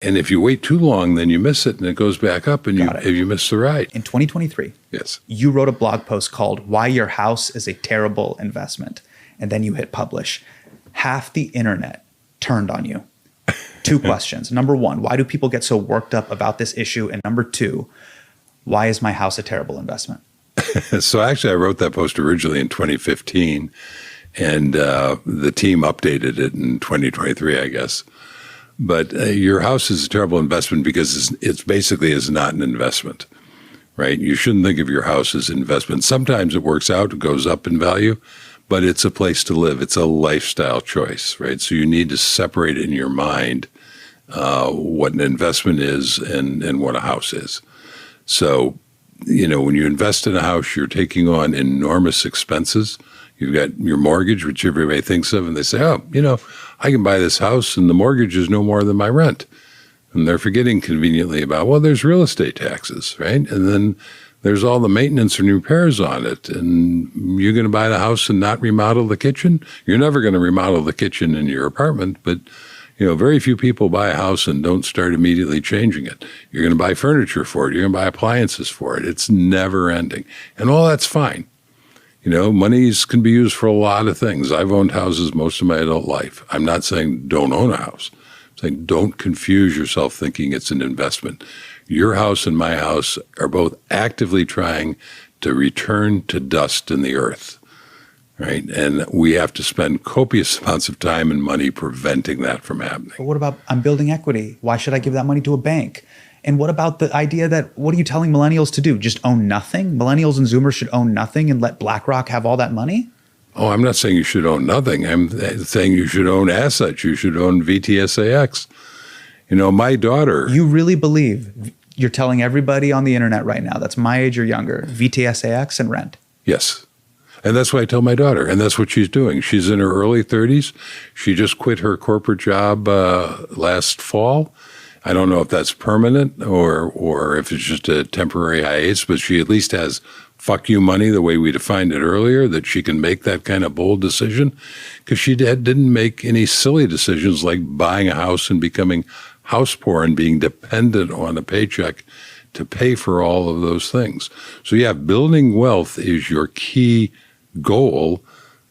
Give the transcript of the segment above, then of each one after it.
And if you wait too long, then you miss it and it goes back up and you miss the ride. In 2023, yes, you wrote a blog post called Why Your House is a Terrible Investment. And then you hit publish. Half the internet turned on you. 2 questions. Number 1, why do people get so worked up about this issue? And number 2, why is my house a terrible investment? So actually I wrote that post originally in 2015 and the team updated it in 2023, I guess. But your house is a terrible investment because it's basically is not an investment, right? You shouldn't think of your house as an investment. Sometimes it works out, it goes up in value, but it's a place to live. It's a lifestyle choice, right? So you need to separate in your mind what an investment is and what a house is. So, when you invest in a house, you're taking on enormous expenses. You've got your mortgage, which everybody thinks of, and they say, I can buy this house and the mortgage is no more than my rent. And they're forgetting conveniently about, well, there's real estate taxes, right? And then there's all the maintenance and repairs on it. And you're going to buy the house and not remodel the kitchen? You're never going to remodel the kitchen in your apartment, but very few people buy a house and don't start immediately changing it. You're going to buy furniture for it. You're going to buy appliances for it. It's never ending. And all that's fine. Monies can be used for a lot of things. I've owned houses most of my adult life. I'm not saying don't own a house. I'm saying don't confuse yourself thinking it's an investment. Your house and my house are both actively trying to return to dust in the earth, right? And we have to spend copious amounts of time and money preventing that from happening. But what about I'm building equity? Why should I give that money to a bank? And what about the idea that, what are you telling millennials to do? Just own nothing? Millennials and Zoomers should own nothing and let BlackRock have all that money? Oh, I'm not saying you should own nothing. I'm saying you should own assets. You should own VTSAX. My daughter... You really believe you're telling everybody on the internet right now that's my age or younger, VTSAX and rent? Yes. And that's what I tell my daughter. And that's what she's doing. She's in her early 30s. She just quit her corporate job last fall. I don't know if that's permanent or if it's just a temporary hiatus, but she at least has fuck you money the way we defined it earlier, that she can make that kind of bold decision, because she didn't make any silly decisions like buying a house and becoming house poor and being dependent on a paycheck to pay for all of those things. So yeah, building wealth is your key goal.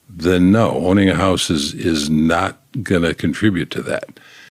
Then no, owning a house is not going to contribute to that.